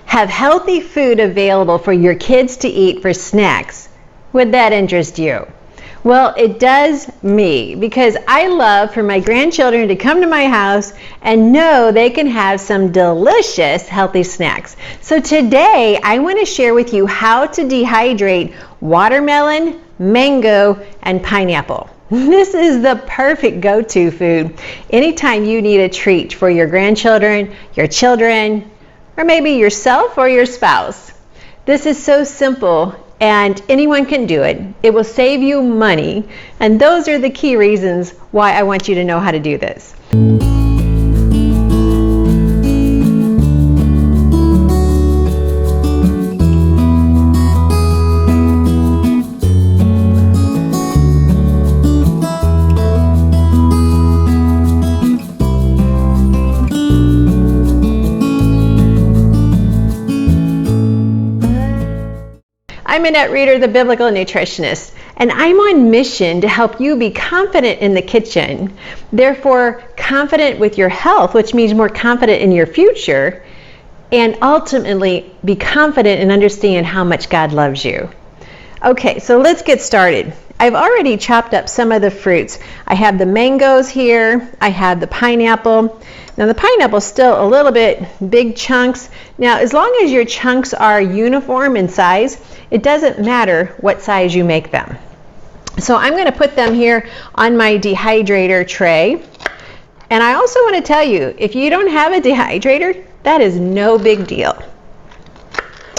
have healthy food available for your kids to eat for snacks. Would that interest you? Well, it does me, because I love for my grandchildren to come to my house and know they can have some delicious healthy snacks. So today I want to share with you how to dehydrate watermelon, mango, and pineapple. This is the perfect go-to food anytime you need a treat for your grandchildren, your children, or maybe yourself or your spouse. This is so simple and anyone can do it. It will save you money, and those are the key reasons why I want you to know how to do this. I'm Annette Reeder, the Biblical Nutritionist, and I'm on mission to help you be confident in the kitchen, therefore confident with your health, which means more confident in your future, and ultimately be confident and understand how much God loves you. Okay, so let's get started. I've already chopped up some of the fruits. I have the mangoes here, I have the pineapple. Now the pineapple's still a little bit big chunks. Now as long as your chunks are uniform in size, it doesn't matter what size you make them. So I'm going to put them here on my dehydrator tray. And I also want to tell you, if you don't have a dehydrator, that is no big deal.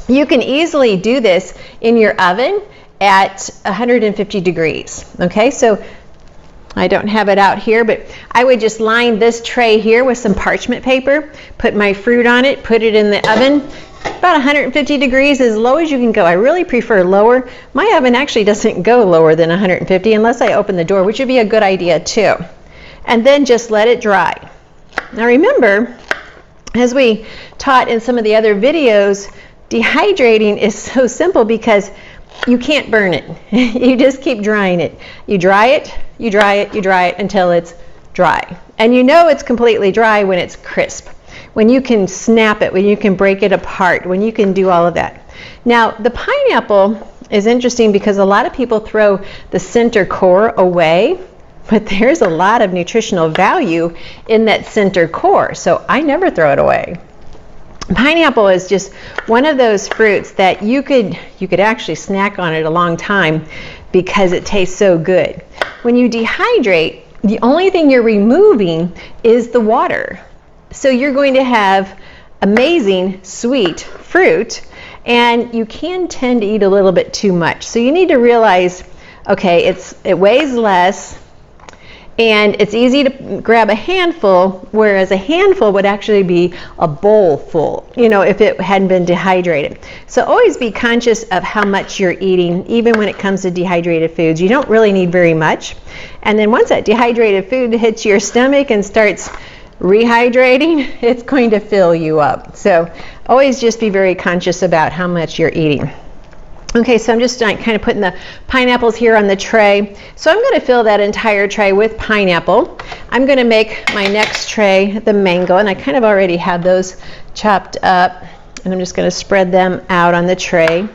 You can easily do this in your oven at 150 degrees. Okay, so I don't have it out here, but I would just line this tray here with some parchment paper, put my fruit on it, put it in the oven. About 150 degrees, as low as you can go. I really prefer lower. My oven actually doesn't go lower than 150 unless I open the door, which would be a good idea too. And then just let it dry. Now remember, as we taught in some of the other videos, dehydrating is so simple because you can't burn it. You just keep drying it. You dry it, you dry it, you dry it until it's dry. And you know it's completely dry when it's crisp, when you can snap it, when you can break it apart, when you can do all of that. Now, the pineapple is interesting because a lot of people throw the center core away, but there's a lot of nutritional value in that center core, so I never throw it away. Pineapple is just one of those fruits that you could actually snack on it a long time because it tastes so good. When you dehydrate, the only thing you're removing is the water. So you're going to have amazing sweet fruit, and you can tend to eat a little bit too much. So you need to realize, okay, it weighs less, and it's easy to grab a handful, whereas a handful would actually be a bowl full, you know, if it hadn't been dehydrated. So always be conscious of how much you're eating, even when it comes to dehydrated foods. You don't really need very much. And then once that dehydrated food hits your stomach and starts rehydrating, it's going to fill you up. So always just be very conscious about how much you're eating. Okay, so I'm just kind of putting the pineapples here on the tray. So I'm going to fill that entire tray with pineapple. I'm going to make my next tray the mango, and I kind of already have those chopped up, and I'm just going to spread them out on the tray.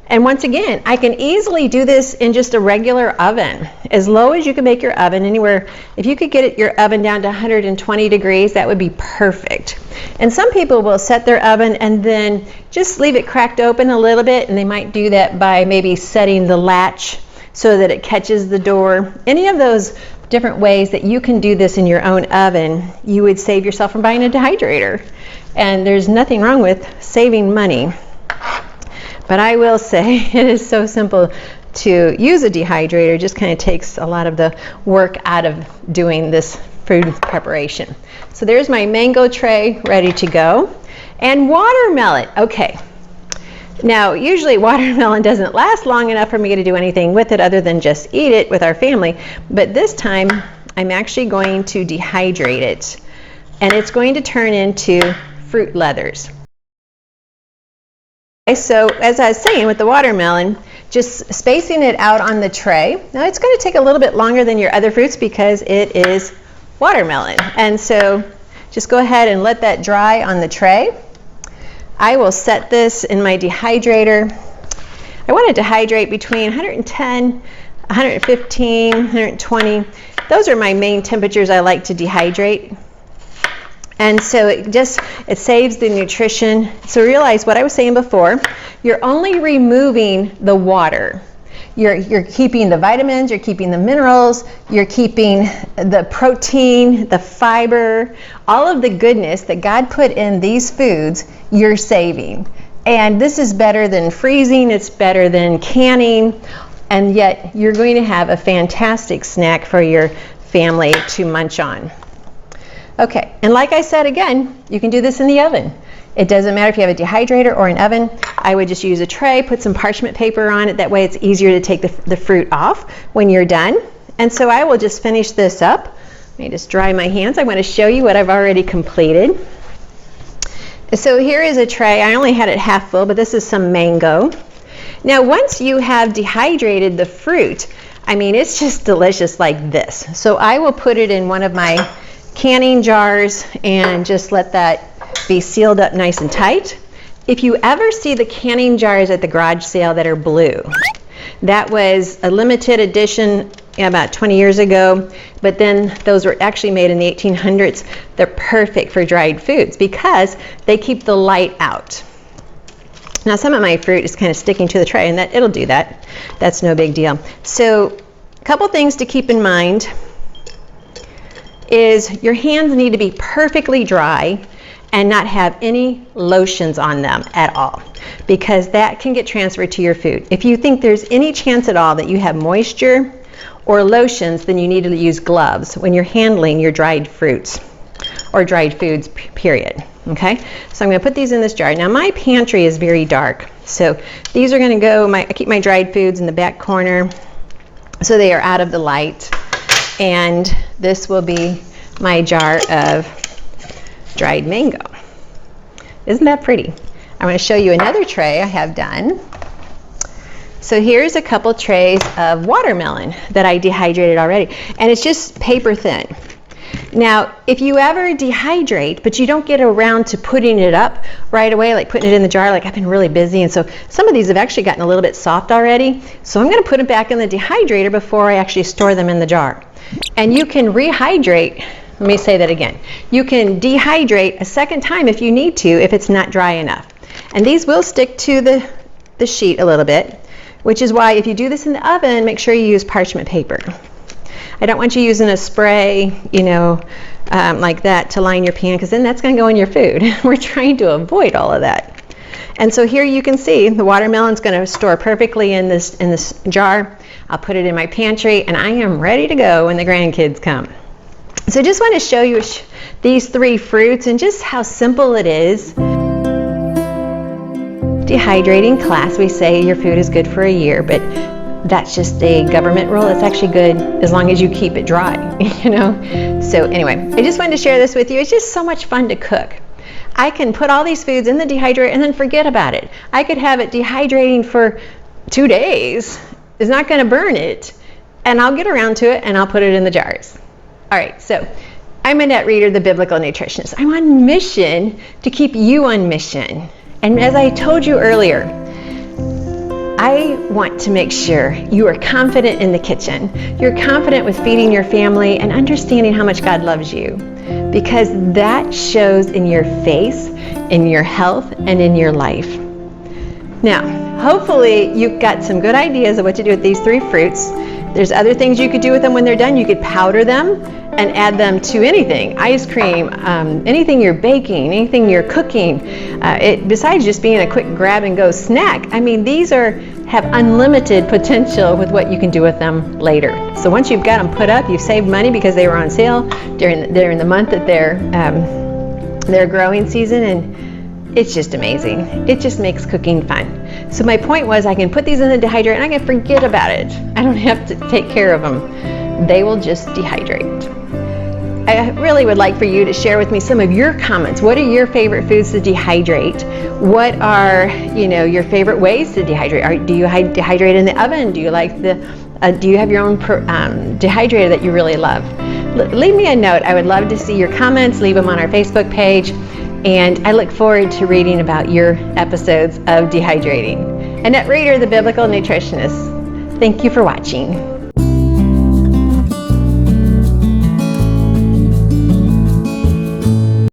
And once again, I can easily do this in just a regular oven, as low as you can make your oven, anywhere. If you could get your oven down to 120 degrees, that would be perfect. And some people will set their oven and then just leave it cracked open a little bit, and they might do that by maybe setting the latch so that it catches the door. Any of those different ways that you can do this in your own oven, you would save yourself from buying a dehydrator. And there's nothing wrong with saving money. But I will say it is so simple to use a dehydrator. It just kind of takes a lot of the work out of doing this food preparation. So there's my mango tray ready to go. And watermelon. Okay. Now, usually watermelon doesn't last long enough for me to do anything with it other than just eat it with our family. But this time, I'm actually going to dehydrate it. And it's going to turn into fruit leathers. So as I was saying with the watermelon, just spacing it out on the tray. Now it's going to take a little bit longer than your other fruits because it is watermelon. And so just go ahead and let that dry on the tray. I will set this in my dehydrator. I want to dehydrate between 110, 115, 120. Those are my main temperatures I like to dehydrate. And so it saves the nutrition. So realize what I was saying before, you're only removing the water. You're keeping the vitamins, you're keeping the minerals, you're keeping the protein, the fiber, all of the goodness that God put in these foods, you're saving. And this is better than freezing, it's better than canning, and yet you're going to have a fantastic snack for your family to munch on. Okay, and like I said again, you can do this in the oven. It doesn't matter if you have a dehydrator or an oven. I would just use a tray, put some parchment paper on it. That way it's easier to take the fruit off when you're done. And so I will just finish this up. Let me just dry my hands. I want to show you what I've already completed. So here is a tray. I only had it half full, but this is some mango. Now once you have dehydrated the fruit, I mean, it's just delicious like this. So I will put it in one of my canning jars and just let that be sealed up nice and tight. If you ever see the canning jars at the garage sale that are blue, that was a limited edition about 20 years ago, but then those were actually made in the 1800s. They're perfect for dried foods because they keep the light out. Now some of my fruit is kind of sticking to the tray, and it'll do that. That's no big deal. So a couple things to keep in mind is your hands need to be perfectly dry and not have any lotions on them at all, because that can get transferred to your food. If you think there's any chance at all that you have moisture or lotions, then you need to use gloves when you're handling your dried fruits or dried foods, period. Okay, so I'm going to put these in this jar. Now my pantry is very dark, so these are going to go, I keep my dried foods in the back corner so they are out of the light, and this will be my jar of dried mango. Isn't that pretty? I'm going to show you another tray I have done. So here's a couple trays of watermelon that I dehydrated already, and it's just paper thin. Now, if you ever dehydrate, but you don't get around to putting it up right away, like putting it in the jar, like I've been really busy, and so some of these have actually gotten a little bit soft already, so I'm going to put them back in the dehydrator before I actually store them in the jar. And you can rehydrate. Let me say that again. You can dehydrate a second time if you need to, if it's not dry enough. And these will stick to the sheet a little bit, which is why if you do this in the oven, make sure you use parchment paper. I don't want you using a spray, like that to line your pan, because then that's going to go in your food. We're trying to avoid all of that. And so here you can see the watermelon's going to store perfectly in this jar. I'll put it in my pantry, and I am ready to go when the grandkids come. So I just want to show you these three fruits and just how simple it is. Dehydrating class, we say your food is good for a year, but that's just a government rule. It's actually good as long as you keep it dry, So anyway, I just wanted to share this with you. It's just so much fun to cook. I can put all these foods in the dehydrator and then forget about it. I could have it dehydrating for 2 days. It's not going to burn it, and I'll get around to it and I'll put it in the jars. All right, so I'm Annette Reeder, the Biblical Nutritionist. I'm on mission to keep you on mission. And as I told you earlier, I want to make sure you are confident in the kitchen. You're confident with feeding your family and understanding how much God loves you, because that shows in your face, in your health, and in your life. Now, hopefully you've got some good ideas of what to do with these three fruits. There's other things you could do with them when they're done. You could powder them and add them to anything, ice cream, anything you're baking, anything you're cooking. Besides just being a quick grab and go snack, I mean, these have unlimited potential with what you can do with them later. So once you've got them put up, you've saved money because they were on sale during the month that their growing season, and it's just amazing. It just makes cooking fun. So my point was, I can put these in the dehydrator and I can forget about it. I don't have to take care of them. They will just dehydrate. I really would like for you to share with me some of your comments. What are your favorite foods to dehydrate? What are, your favorite ways to dehydrate? Do you dehydrate in the oven? Do you like do you have your own dehydrator that you really love? Leave me a note. I would love to see your comments. Leave them on our Facebook page. And I look forward to reading about your episodes of Dehydrating. Annette Reeder, the Biblical Nutritionist. Thank you for watching.